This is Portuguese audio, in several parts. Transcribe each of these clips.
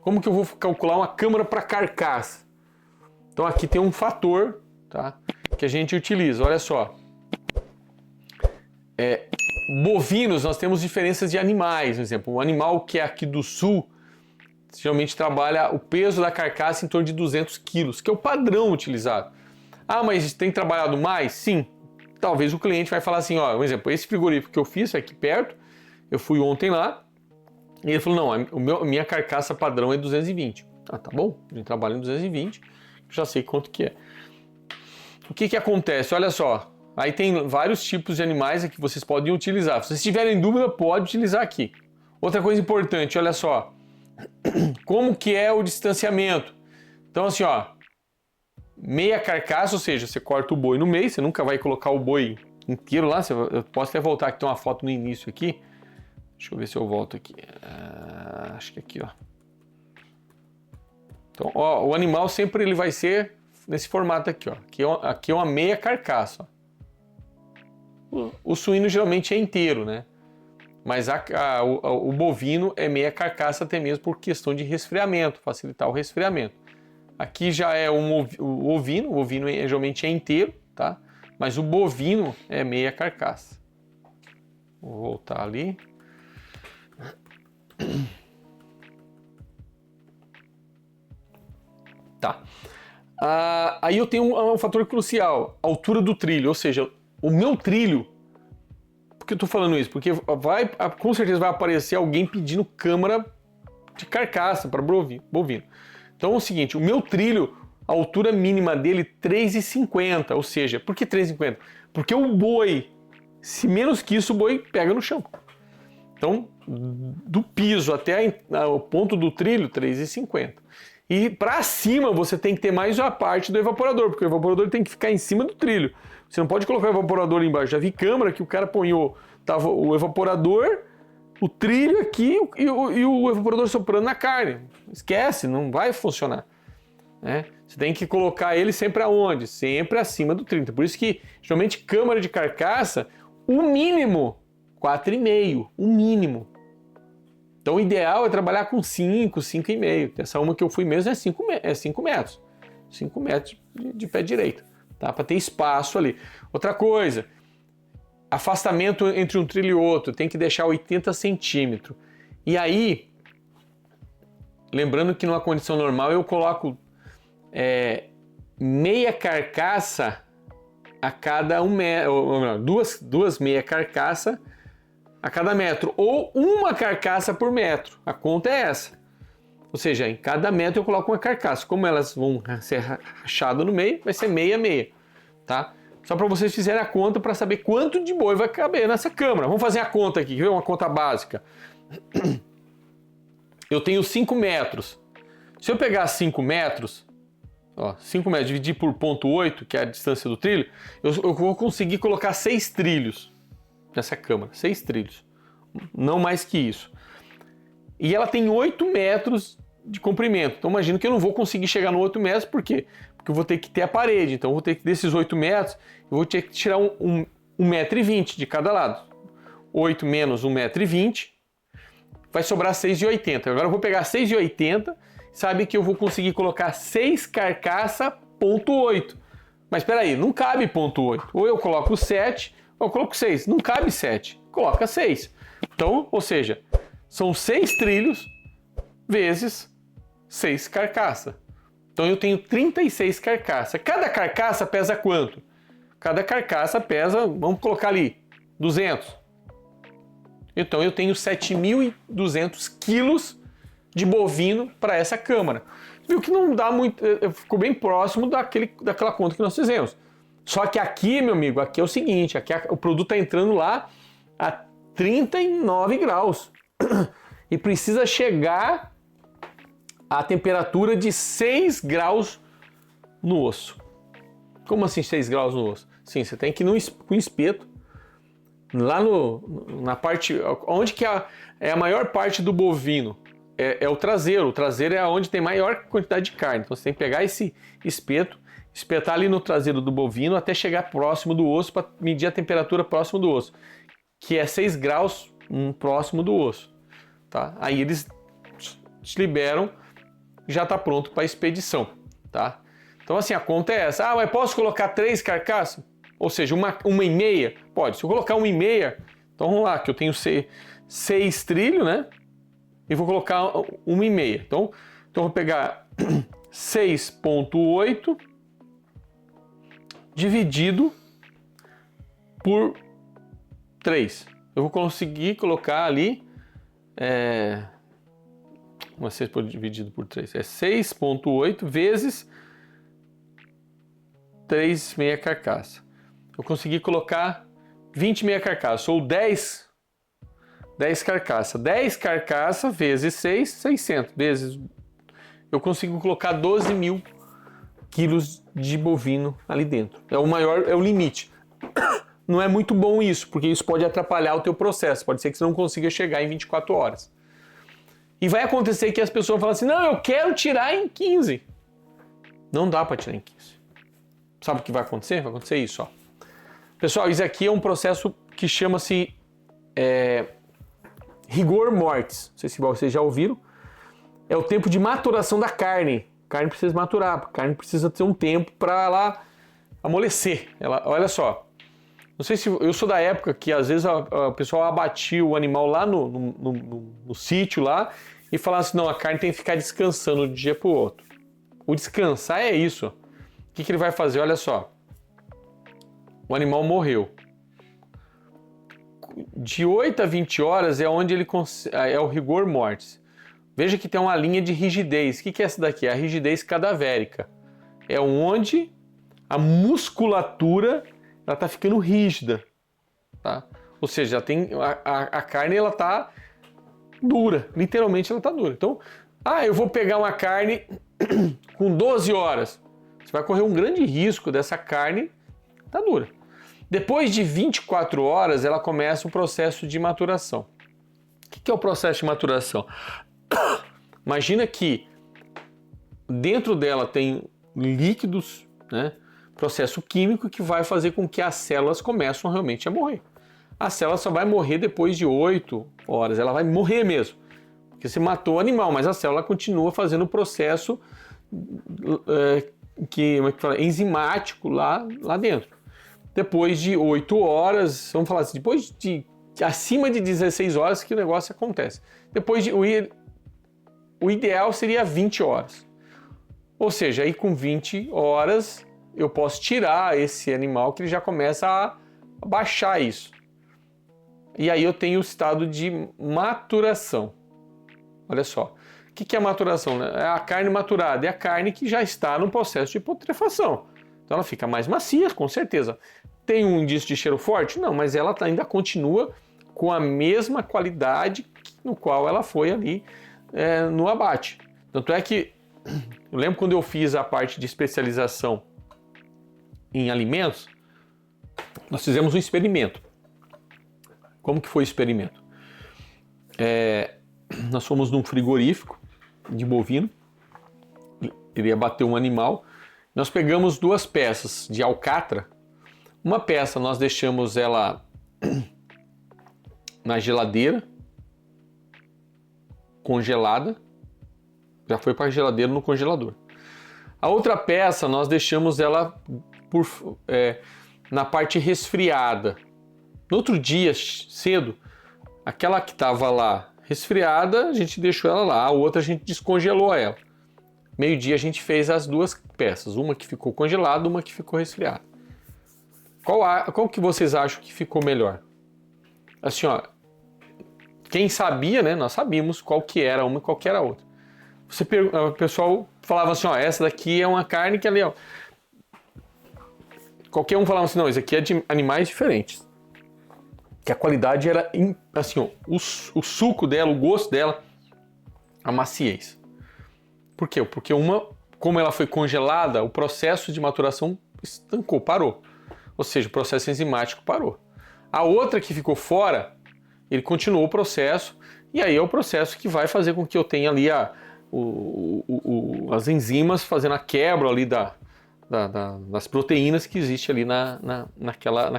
Como que eu vou calcular uma câmara para carcaça? Então aqui tem um fator, tá, que a gente utiliza. Olha só. Bovinos, nós temos diferenças de animais. Por exemplo, um animal que é aqui do sul, geralmente trabalha o peso da carcaça em torno de 200 quilos, que é o padrão utilizado. Ah, mas tem trabalhado mais? Sim. Talvez o cliente vai falar assim, ó, um exemplo, esse frigorífico que eu fiz aqui perto, eu fui ontem lá, e ele falou, não, minha carcaça padrão é 220. Ah, tá bom, a gente trabalha em 220, já sei quanto que é. O que que acontece? Olha só, aí tem vários tipos de animais que vocês podem utilizar. Se vocês tiverem dúvida, pode utilizar aqui. Outra coisa importante, olha só, como que é o distanciamento? Então assim, ó, meia carcaça, ou seja, você corta o boi no meio, você nunca vai colocar o boi inteiro lá, eu posso até voltar, que tem uma foto no início aqui. Deixa eu ver se eu volto aqui. Acho que aqui, ó. Então, ó, o animal sempre ele vai ser nesse formato aqui, ó. Aqui é uma meia carcaça, ó. O suíno geralmente é inteiro, né? Mas o bovino é meia carcaça até mesmo por questão de resfriamento, facilitar o resfriamento. Aqui já é o ovino geralmente é inteiro, tá? Mas o bovino é meia carcaça. Vou voltar ali. Tá. Aí eu tenho um fator crucial, a altura do trilho, ou seja, o meu trilho. Por que eu tô falando isso? Porque com certeza vai aparecer alguém pedindo câmara de carcaça para bovino. Então é o seguinte, o meu trilho, a altura mínima dele 3,50, ou seja, por que 3,50? Porque o boi, se menos que isso, o boi pega no chão. Então, do piso até o ponto do trilho, 3,50. E para cima você tem que ter mais a parte do evaporador, porque o evaporador tem que ficar em cima do trilho. Você não pode colocar o evaporador embaixo. Já vi câmara que o cara tava o evaporador, o trilho aqui e o evaporador soprando na carne. Esquece, não vai funcionar. Né? Você tem que colocar ele sempre aonde? Sempre acima do trilho. Por isso que, geralmente, câmara de carcaça, o mínimo 4,5, o mínimo. Então o ideal é trabalhar com 5, 5,5. Essa uma que eu fui mesmo é 5 metros. 5 metros de pé direito, tá? Para ter espaço ali. Outra coisa, afastamento entre um trilho e outro, tem que deixar 80 centímetros. E aí, lembrando que numa condição normal eu coloco meia carcaça a cada 1 metro, ou melhor, duas meia carcaça a cada metro, ou uma carcaça por metro. A conta é essa. Ou seja, em cada metro eu coloco uma carcaça. Como elas vão ser rachadas no meio, vai ser meia, tá? Só para vocês fizerem a conta para saber quanto de boi vai caber nessa câmara. Vamos fazer a conta aqui, uma conta básica. Eu tenho 5 metros. Se eu pegar 5 metros, ó, 5 metros dividir por 0,8, que é a distância do trilho, eu vou conseguir colocar 6 trilhos nessa câmara, 6 trilhos, não mais que isso. E ela tem 8 metros de comprimento, então imagino que eu não vou conseguir chegar no 8 metros, por quê? Porque eu vou ter que ter a parede, então eu vou ter que, desses 8 metros, eu vou ter que tirar 1,20 m de cada lado. 8 menos 1,20 m, vai sobrar 6,80. Agora eu vou pegar 6,80, sabe que eu vou conseguir colocar 6 carcaça 0,8. Mas espera aí, não cabe 0,8. Ou eu coloco 7, ou eu coloco 6. Não cabe 7, coloca 6. Então, ou seja, são 6 trilhos vezes 6 carcaça. Então eu tenho 36 carcaças. Cada carcaça pesa quanto? Cada carcaça pesa, vamos colocar ali, 200. Então eu tenho 7.200 quilos de bovino para essa câmara. Viu que não dá muito, ficou bem próximo daquela conta que nós fizemos. Só que aqui, meu amigo, aqui é o seguinte, aqui o produto está entrando lá a 39 graus e precisa chegar a temperatura de 6 graus no osso. Como assim 6 graus no osso? Sim, você tem que ir com espeto, lá na parte, onde que é a maior parte do bovino, é o traseiro. O traseiro é onde tem maior quantidade de carne. Então você tem que pegar esse espeto, espetar ali no traseiro do bovino até chegar próximo do osso para medir a temperatura próximo do osso, que é 6 graus próximo do osso. Tá? Aí eles te liberam já está pronto para expedição, tá? Então assim, a conta é essa. Ah, mas posso colocar 3 carcaças? Ou seja, uma e meia? Pode. Se eu colocar uma e meia, então vamos lá, que eu tenho 6 trilhos, né? E vou colocar uma e meia. Então eu vou pegar 6,8 dividido por 3. Eu vou conseguir colocar ali... Uma 6 dividido por 3. É 6,8 vezes 3 meia carcaça. Eu consegui colocar 20 meia carcaça, ou 10 carcaças. 10 carcaças vezes 6, 600. Vezes... Eu consigo colocar 12 mil quilos de bovino ali dentro. É o maior, é o limite. Não é muito bom isso, porque isso pode atrapalhar o teu processo. Pode ser que você não consiga chegar em 24 horas. E vai acontecer que as pessoas falam assim, não, eu quero tirar em 15. Não dá para tirar em 15. Sabe o que vai acontecer? Vai acontecer isso, ó. Pessoal, isso aqui é um processo que chama-se rigor mortis. Não sei se vocês já ouviram. É o tempo de maturação da carne. A carne precisa maturar, a carne precisa ter um tempo para ela amolecer. Olha só. Não sei se eu sou da época que às vezes o pessoal abatia o animal lá no sítio lá e falava assim, não, a carne tem que ficar descansando de um dia para o outro. O descansar é isso. O que ele vai fazer? Olha só. O animal morreu. De 8 a 20 horas é onde é o rigor mortis. Veja que tem uma linha de rigidez. O que é essa daqui? É a rigidez cadavérica. É onde a musculatura ela está ficando rígida, tá? Ou seja, a carne ela está dura, literalmente ela está dura. Então, eu vou pegar uma carne com 12 horas. Você vai correr um grande risco dessa carne tá dura. Depois de 24 horas, ela começa o processo de maturação. O que é o processo de maturação? Imagina que dentro dela tem líquidos, né? Processo químico que vai fazer com que as células começem realmente a morrer. A célula só vai morrer depois de 8 horas, ela vai morrer mesmo. Porque você matou o animal, mas a célula continua fazendo o processo enzimático lá dentro. Depois de 8 horas, vamos falar assim, depois de acima de 16 horas que o negócio acontece. Depois de o ideal seria 20 horas. Ou seja, aí com 20 horas eu posso tirar esse animal que ele já começa a baixar isso. E aí eu tenho o estado de maturação. Olha só. O que é a maturação? É a carne maturada, é a carne que já está no processo de putrefação. Então ela fica mais macia, com certeza. Tem um indício de cheiro forte? Não, mas ela ainda continua com a mesma qualidade no qual ela foi ali no abate. Tanto é que eu lembro quando eu fiz a parte de especialização em alimentos, nós fizemos um experimento. Como que foi o experimento? Nós fomos num frigorífico de bovino, ele ia bater um animal, nós pegamos 2 peças de alcatra, uma peça nós deixamos ela na geladeira, congelada, já foi para a geladeira no congelador. A outra peça nós deixamos ela na parte resfriada. No outro dia, cedo, aquela que estava lá resfriada, a gente deixou ela lá, a outra a gente descongelou ela. Meio-dia a gente fez as 2 peças, uma que ficou congelada, uma que ficou resfriada. Qual que vocês acham que ficou melhor? Assim, ó, quem sabia, né? Nós sabíamos qual que era uma e qual que era a outra. O pessoal falava assim, ó, essa daqui é uma carne que ali, ó. Qualquer um falava assim, não, isso aqui é de animais diferentes. Que a qualidade era, assim, ó, o suco dela, o gosto dela, a maciez. Por quê? Porque como ela foi congelada, o processo de maturação estancou, parou. Ou seja, o processo enzimático parou. A outra que ficou fora, ele continuou o processo, e aí é o processo que vai fazer com que eu tenha ali as enzimas fazendo a quebra ali das proteínas que existe ali naquela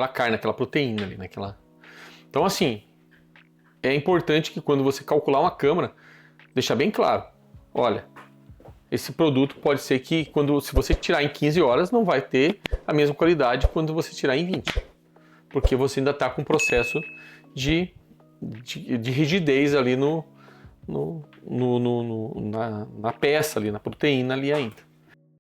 carne, naquela proteína ali, naquela. Então assim, é importante que quando você calcular uma câmara, deixar bem claro, olha, esse produto pode ser que se você tirar em 15 horas não vai ter a mesma qualidade quando você tirar em 20. Porque você ainda está com um processo de rigidez ali na peça, ali, na proteína ali ainda.